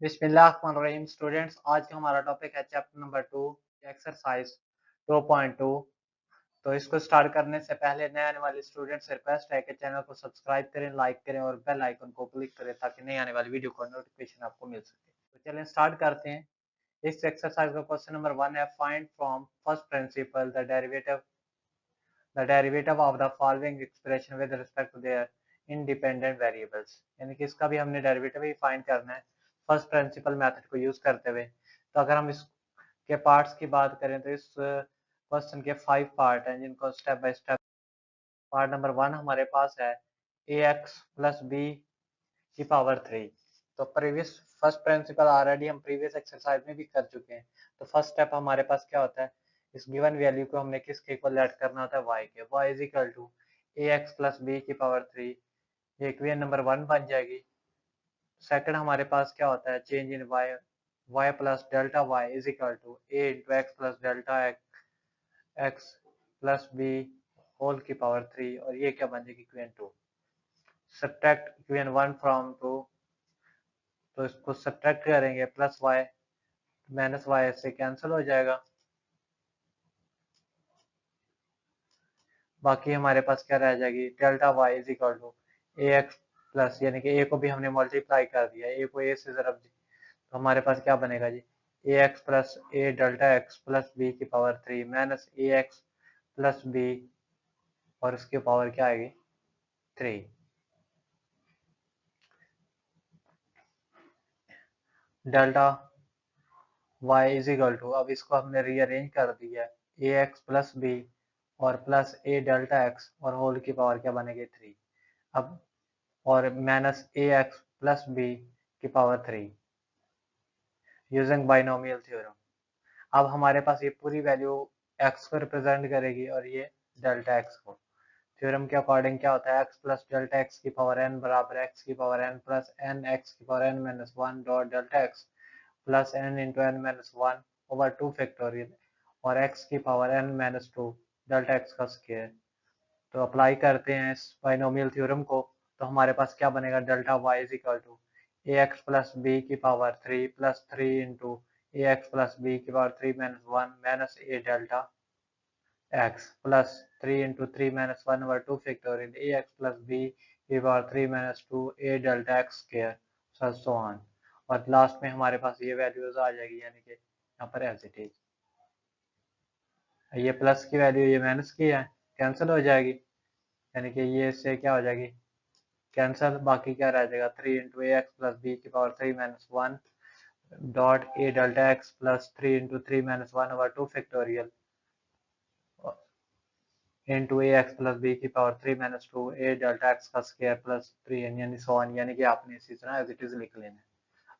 बिस्मिल्लाहिर्रहमानिर्रहीम स्टूडेंट्स, आज का हमारा टॉपिक है चैप्टर नंबर 2 एक्सरसाइज 2.2। तो इसको स्टार्ट करने से पहले नए आने वाले स्टूडेंट्स से रिक्वेस्ट है कि चैनल को सब्सक्राइब करें, लाइक करें और बेल आइकन को क्लिक करें ताकि नई आने वाली वीडियो का नोटिफिकेशन आपको मिल सके। तो चलें स्टार्ट करते हैं। इस एक्सरसाइज का क्वेश्चन नंबर 1 है, find from first principle the derivative of the following expression with respect to their independent variables. यानी कि इसका भी हमने डेरिवेटिव ही फाइंड करना है फर्स्ट प्रिंसिपल मेथड को यूज करते हुए। तो अगर हम इसके पार्ट्स की बात करें तो इस क्वेश्चन के 5 पार्ट हैं जिनको step by step. Part number 1 हमारे पास है ax प्लस बी की पावर 3। तो प्रीवियस फर्स्ट प्रिंसिपल ऑलरेडी हम प्रीवियस एक्सरसाइज में भी कर चुके हैं। तो फर्स्ट स्टेप हमारे पास क्या होता है, इस गिवन वैल्यू को हमने किसके इक्वल ऐड करना होता है, y के। y is equal to ax plus B की पावर 3, ये इक्वेशन नंबर 1 बन जाएगी। सेकंड हमारे पास क्या होता है, change in y plus delta y is equal to a into x plus delta x plus B whole की पावर 3, और ये क्या बन जाएगी, इक्वेशन 2। सब्ट्रैक्ट इक्वेशन 1 फ्रॉम 2, तो इसको सब्ट्रैक्ट करेंगे, प्लस y माइनस y से कैंसिल हो जाएगा। बाकी हमारे पास क्या रह जाएगी, delta y is equal to A x plus, यानी कि a को भी हमने मल्टीप्लाई कर दिया, a को a से जरा, तो हमारे पास क्या बनेगा जी, A x plus A delta x plus B की power 3 minus A x plus B, और उसकी पावर क्या आएगी, 3। Delta y is equal to, अब इसको हमने रीअरेंज कर दिया, ए एक्स प्लस बी और प्लस ए डेल्टा एक्स और होल की पावर क्या बनेगी, 3। अब और minus A x plus B की पावर 3 यूजिंग बाइनोमियल थ्योरम। अब हमारे पास ये पूरी वैल्यू x को रिप्रेजेंट करेगी और ये डेल्टा x को। थ्योरम के अकॉर्डिंग क्या होता है, x प्लस डेल्टा एक्स की पावर n बराबर x की power n plus n x की power n minus 1 dot delta x plus n into n minus 1 over 2 factorial, और x की power n minus 2 delta x का square. तो apply करते हैं इस बाइनोमियल थ्योरम को, तो हमारे पास क्या बनेगा, delta y is equal to A x plus B की पावर 3 प्लस 3 इंटू ए एक्स प्लस बी की power 3 minus 1 minus a delta x plus 3 into 3 minus 1 over 2 factorial a x plus B की power 3 minus 2 A delta x square so on. और last में हमारे पास ये values आ जाएगी, यानी कि यहाँ पर एज इट इज, ये प्लस की वैल्यू ये माइनस की है, कैंसिल हो जाएगी, यानी कि ये इससे क्या हो जाएगी, कैंसिल। बाकी क्या रह जाएगा, 3 इंटू ए एक्स प्लस बी की power 3 minus 1 dot A delta x plus 3 into 3 minus 1 over 2 factorial into A x plus B की पावर 3 माइनस 2 ए डेल्टा एक्स का स्क्वायर प्लस 3 यानी सो ऑन, यानी कि आपने इसी तरह एज इट इज लिख लेना है।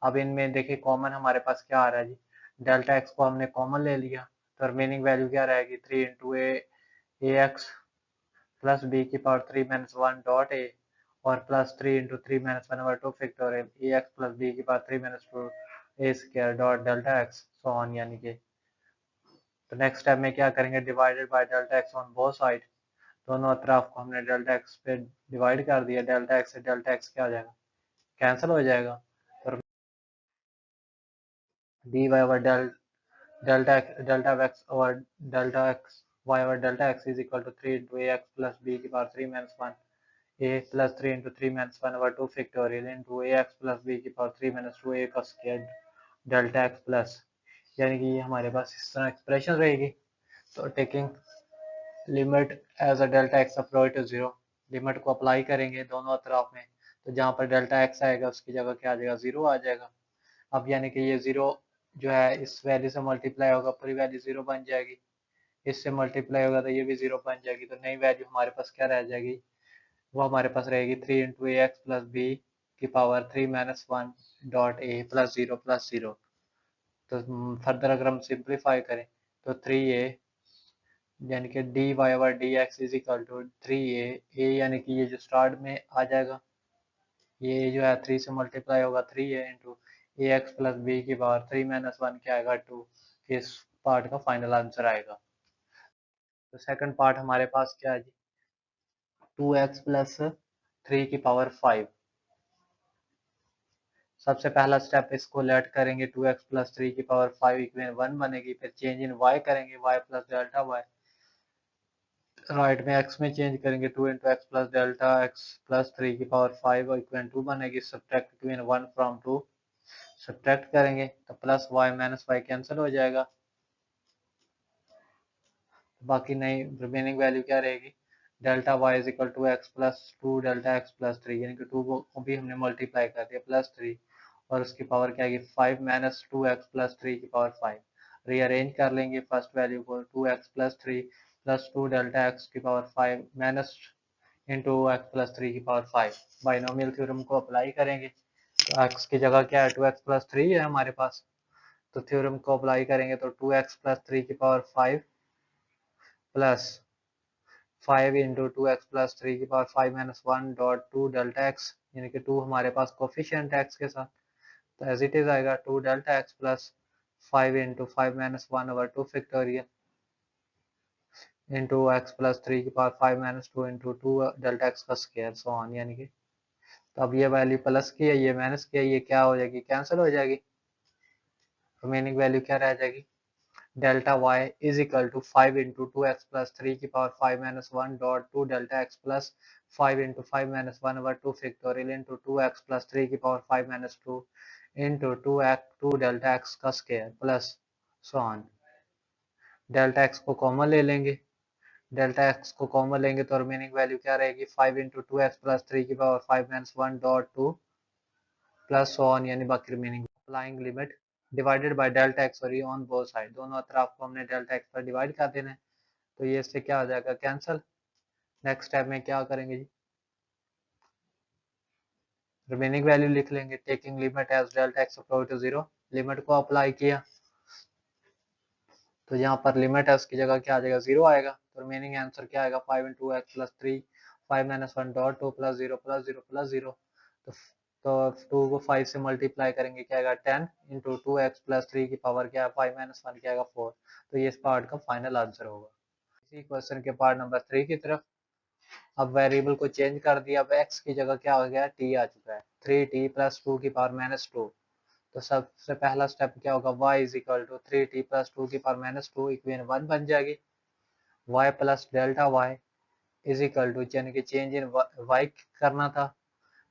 अब इनमें देखिए कॉमन हमारे पास क्या आ रहा है जी, डेल्टा एक्स को हमने कॉमन ले लिया, तो रिमेनिंग वैल्यू क्या रहेगी, 3 इंटू ए एक्स प्लस बी की पावर 3 माइनस 1 डॉट ए, और plus 3 into 3 minus 1 over 2 factorial a x plus B की power 3 minus 2 a square dot delta x so on, यानी कि। तो नेक्स्ट स्टेप में क्या करेंगे, divided by delta x on both side, दोनों तरफ को हमने डेल्टा एक्स पे डिवाइड कर दिया, डेल्टा एक्स से डेल्टा एक्स क्या हो जाएगा, कैंसिल हो जाएगा। और d Y over delta x over delta x y over delta x is equal to 3 into A x plus B की power 3 minus 1 a plus 3 into 3 minus 1 over 2 factorial into A x plus B की power 3 minus 2 a का square delta x plus, यानी कि ये हमारे पास इस तरह expression रहेगी। तो taking limit as a delta x approach to zero, limit को अप्लाई करेंगे दोनों तरफ में, तो जहाँ पर डेल्टा एक्स आएगा उसकी जगह क्या आ जाएगा, जीरो आ जाएगा। अब यानी कि ये जीरो जो है इस वैल्यू से मल्टीप्लाई होगा, पूरी वैल्यू जीरो बन जाएगी, इससे मल्टीप्लाई होगा तो ये भी जीरो बन जाएगी। तो नई वैल्यू हमारे पास क्या रह जाएगी, वो हमारे पास रहेगी 3 इंटू ए एक्स प्लस बी की पावर 3 माइनस 1 डॉट ए प्लस जीरो। तो फर्दर अगर हम सिंप्लीफाई करें तो 3a यानी कि D Y over D X is equal to 3a, यानी कि ये जो स्टार्ट में आ जाएगा, ये जो है 3 से मल्टीप्लाई होगा 3a इंटू ए एक्स प्लस बी की पावर 3 माइनस 1 क्या आएगा, 2। इस पार्ट का फाइनल आंसर आएगा। तो सेकंड पार्ट हमारे पास क्या है जी, 2x प्लस 3 की पावर 5। सबसे पहला स्टेप इसको लेट करेंगे 2x प्लस 3 की पावर 5 इक्वेशन 1 बनेगी। फिर चेंज इन y करेंगे, y plus delta y, right में x में चेंज करेंगे 2 into x plus delta x plus 3 की पावर 5 इक्वेशन 2 बनेगी। सब्ट्रैक्ट इक्वेशन 1 फ्रॉम 2, सब्ट्रैक्ट करेंगे तो plus y minus y cancel हो जाएगा, बाकी नहीं रिमेनिंग वैल्यू क्या रहेगी, delta y is equal to X plus 2 delta x plus 3, यानी कि 2 को भी हमने मल्टीप्लाई कर दिया प्लस 3 और उसकी पावर क्या आएगी 5 माइनस 2x प्लस 3 की पावर 5। रीअरेंज कर लेंगे फर्स्ट वैल्यू को 2x plus 3 plus 2 delta x की power 5 minus into x plus 3 की पावर 5। बाइनोमियल थ्योरम को अप्लाई करेंगे तो x की जगह क्या है 2x प्लस 3 है हमारे पास, तो थ्योरम को अप्लाई करेंगे तो 2x प्लस 3 की power 5 plus 5 into 2x plus 3 की power 5 minus 1 dot 2 delta x, यानी कि 2 हमारे पास कोफिशिएंट x के साथ, तो एज इट इज आएगा 2 delta x plus 5 into 5 minus 1 over 2 factorial into x plus 3 की power 5 minus 2 into 2 delta x का स्क्वायर सो ऑन, यानी कि तो अब ये वैल्यू प्लस की है, ये माइनस की है, ये क्या हो जाएगी कैंसिल हो जाएगी, रिमेनिंग वैल्यू क्या रह जाएगी, delta y is equal to 5 into 2x plus 3 की power 5 minus 1 dot 2 delta x plus 5 into 5 minus 1 over 2 factorial into 2x plus 3 की power 5 minus 2 into 2 delta x का square plus so on. Delta x को common ले लेंगे, delta x को common लेंगे तो remaining value क्या रहेगी 5 इंटू 2x प्लस 3 की power 5 minus 1 dot 2 plus so on, यानी बाकी remaining applying limit divided by delta x और ऑन बोथ साइड, दोनों तरफ को हमने डेल्टा x पर डिवाइड कर देना है, तो ये इससे क्या हो जाएगा कैंसिल। नेक्स्ट स्टेप में क्या करेंगे जी, रिमेनिंग वैल्यू लिख लेंगे taking limit as delta x approach to 0, limit को अप्लाई किया तो यहाँ पर लिमिट है उसकी जगह क्या आ जाएगा 0 आएगा, तो रिमेनिंग आंसर क्या आएगा 5 into x plus 3 5 minus 1 dot 2 plus 0 plus 0 plus 0, तो 2 को 5 से मल्टीप्लाई करेंगे क्या आएगा 10 इंटू 2x प्लस 3 की पावर क्या है 5 माइनस 1 क्या आएगा 4, तो ये इस पार्ट का फाइनल आंसर होगा। इसी क्वेश्चन के पार्ट नंबर 3 की तरफ, अब वेरिएबल को चेंज कर दिया, अब x की जगह क्या हो गया t आ चुका है 3t प्लस 2 की पावर माइनस 2, तो सबसे पहला स्टेप क्या होगा y is equal to 3t plus 2 की पावर माइनस 2 इक्वेशन 1 बन जाएगी, y plus delta y is equal to, यानी कि चेंज इन y करना था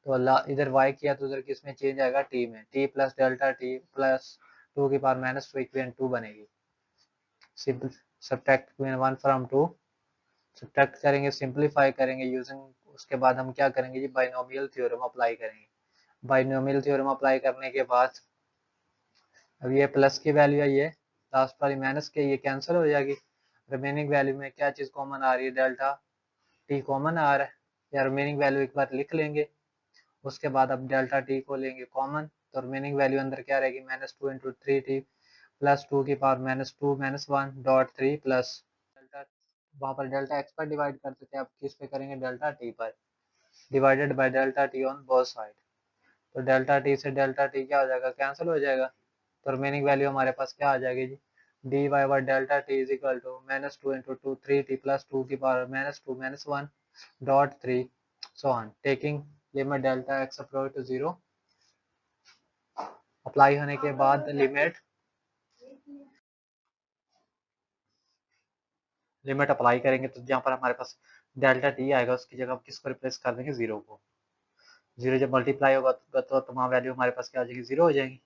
तो इधर y किया तो उधर किस में चेंज आएगा t में, t plus delta t plus 2 की पावर माइनस 2 इक्वेशन 2 बनेगी। Simple subtract equation 1 from 2, subtract करेंगे सिंपलीफाई करेंगे यूजिंग, उसके बाद हम क्या करेंगे जी बाइनोमियल थ्योरम अप्लाई करेंगे। बाइनोमियल थ्योरम अप्लाई करने के बाद अब ये प्लस की वैल्यू है, ये लास्ट वाली माइनस के ये कैंसिल हो जाएगी, रिमेनिंग वैल्यू में क्या चीज़ कॉमन आ रही है डेल्टा टी कॉमन आ रहा है, या रिमेनिंग वैल्यू एक बार लिख लेंगे, उसके बाद अब डेल्टा टी को लेंगे कॉमन, तो रिमेनिंग वैल्यू अंदर क्या रहेगी माइनस 2 इंटू 3t प्लस 2 की power minus 2 minus 1 dot 3 plus delta, वहाँ पर डेल्टा एक्स पर डिवाइड करते थे, अब किस पे करेंगे डेल्टा टी पर, divided by delta T on both side, तो डेल्टा टी से डेल्टा टी क्या हो जाएगा कैंसिल हो जाएगा, तो रिमेनिंग वैल्यू हमारे पास क्या आ जाएगी g d y by delta t is equal to minus 2 into 2 3t plus 2 की power minus 2 minus 1 dot 3 so on, taking limit delta x approach to 0, apply होने के बाद लिमिट अप्लाई करेंगे तो जहाँ पर हमारे पास डेल्टा टी आएगा उसकी जगह हम किसको रिप्लेस कर देंगे 0 को, 0 जब मल्टीप्लाई होगा तो तमाम वैल्यू हमारे पास क्या आ जाएगी 0 हो जाएगी,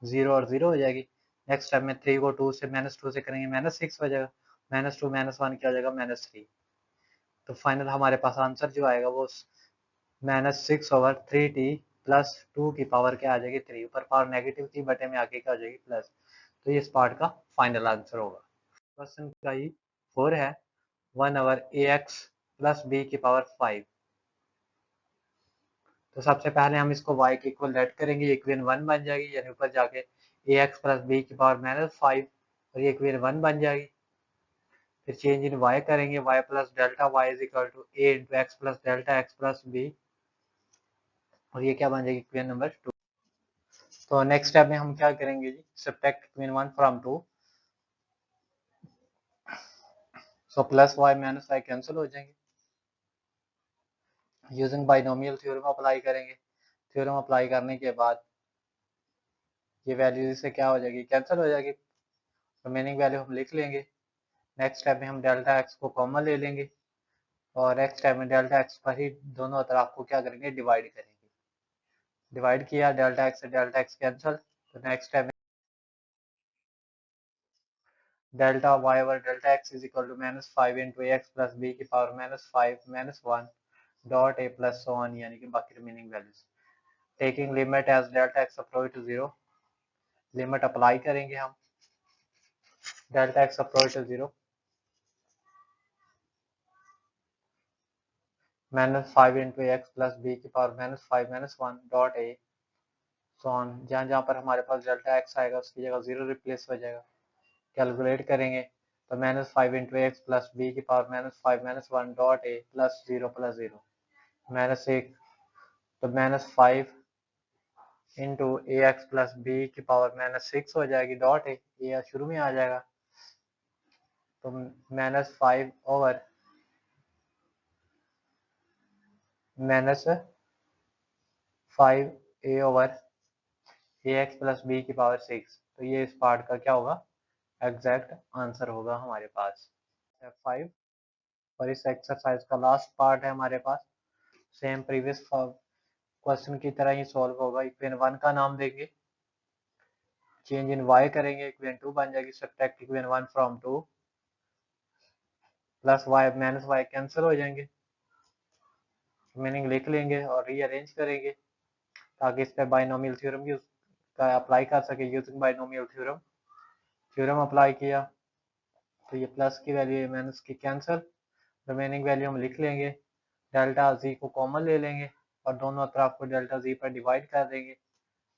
0 और 0 हो जाएगी। नेक्स्ट स्टेप में 3 को 2 से माइनस 2 से करेंगे माइनस 6 हो जाएगा, माइनस 2 माइनस 1 क्या हो जाएगा माइनस 3, तो फाइनल हमारे पास आंसर जो आएगा वो माइनस 6 ओवर 3t प्लस 2 की पावर क्या आ जाएगी 3, ऊपर पावर नेगेटिव थी बटे में आके क्या हो जाएगी प्लस, तो ये इस पार्ट का फाइनल आंसर होगा। क्वेश्चन का ही 4 है 1 ओवर ax प्लस b की पावर 5, तो सबसे पहले हम इसको y के इक्वल लेट करेंगे, ये इक्वेशन 1 बन जाएगी, यानी ऊपर जाके ax प्लस b की पावर माइनस 5 और ये इक्वेशन 1 बन जाएगी, फिर चेंज इन y करेंगे y plus delta y is equal to a into x plus delta x plus b, और ये क्या बन जाएगी इक्वेशन नंबर 2। तो नेक्स्ट स्टेप में हम क्या करेंगे जी subtract equation 1 from 2, so plus y minus y cancel हो जाएंगे, यूजिंग बाइनोमियल थ्योरम अप्लाई करेंगे, थ्योरम अप्लाई करने के बाद ये वैल्यू से क्या हो जाएगी, कैंसिल हो जाएगी। रिमेनिंग वैल्यू हम लिख लेंगे। नेक्स्ट स्टेप में हम डेल्टा एक्स को कॉमन ले लेंगे और नेक्स्ट स्टेप में डेल्टा एक्स पर ही दोनों तरफ को क्या करेंगे, डिवाइड करेंगे। डिवाइड किया, डेल्टा एक्स से डेल्टा एक्स कैंसिल, तो नेक्स्ट स्टेप में delta y over delta x is equal to -5 into A x plus B की power -5 -1 dot A plus so on, यानी कि बाकी remaining values. Taking limit as delta x approach to 0, limit apply करेंगे हम। Delta x approach to 0 -5 into x plus B की power -5 -1 dot A so on. जहाँ जहाँ पर हमारे पास डेल्टा एक्स आएगा उसकी जगह 0 रिप्लेस हो जाएगा। कैलकुलेट करेंगे तो -5 इंटू एक्स प्लस बी की पावर -5 -1 डॉट ए प्लस 0 प्लस 0 -1, तो -5 इंटू ए एक्स प्लस बी की पावर -6 हो जाएगी डॉट ए शुरू में आ जाएगा, तो -5 ओवर -5 ए ओवर ए एक्स प्लस बी की पावर 6, तो ये इस पार्ट का क्या होगा, एग्जैक्ट आंसर होगा हमारे पास। स्टेप 5 और इस एक्सरसाइज का लास्ट पार्ट है हमारे पास। सेम प्रीवियस क्वेश्चन की तरह ही सॉल्व होगा। इक्वेशन 1 का नाम देंगे, चेंज इन y करेंगे, इक्वेशन 2 बन जाएगी, subtract equation 1 from 2, plus y minus y cancel हो जाएंगे, मीनिंग लिख लेंगे और रीअरेंज करेंगे ताकि इस पर बाइनोमियल थ्योरम यूज का अप्लाई कर सके। Using binomial theorem, theorem apply किया तो ये प्लस की वैल्यू माइनस की कैंसिल, रिमेनिंग वैल्यू हम लिख लेंगे। डेल्टा जी को कॉमन ले लेंगे और दोनों तरफ को डेल्टा जी पर डिवाइड कर देंगे,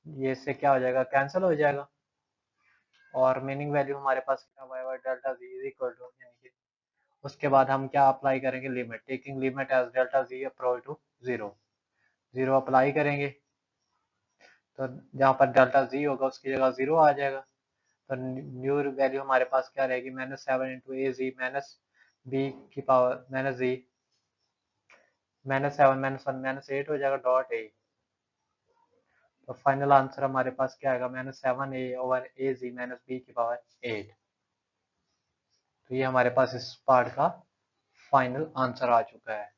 ये इससे क्या हो जाएगा, कैंसिल हो जाएगा। और मीनिंग वैल्यू हमारे पास क्या हुआ, delta g is equal to, यानी कि उसके बाद हम क्या अप्लाई करेंगे, limit. Taking limit as delta g approach to 0, 0 apply करेंगे तो जहाँ पर डेल्टा जी होगा उसकी जगह 0 आ जाएगा, तो न्यू वैल्यू हमारे पास क्या रहेगी, -7 इंटू ए जी माइनस बी की पावर -जी, -7 -1 -8 हो जाएगा डॉट ए, तो फाइनल आंसर हमारे पास क्या आएगा, -7 ए ओवर ए जी माइनस बी की पावर 8। तो ये हमारे पास इस पार्ट का फाइनल आंसर आ चुका है।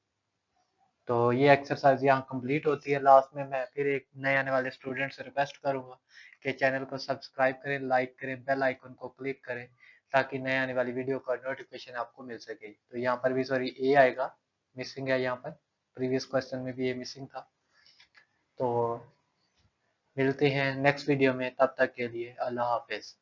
तो ये एक्सरसाइज यहाँ कंप्लीट होती है। लास्ट में मैं फिर एक नए आने वाले स्टूडेंट से रिक्वेस्ट करूंगा कि चैनल को सब्सक्राइब करें, लाइक करें, बेल आइकन को क्लिक करें ताकि नए आने वाली वीडियो का नोटिफिकेशन आपको मिल सके। तो यहाँ पर भी सॉरी ए आएगा, मिसिंग है यहाँ पर, प्रीवियस क्वेश्चन में भी ये मिसिंग था। तो मिलते हैं नेक्स्ट वीडियो में, तब तक के लिए अल्लाह हाफिज।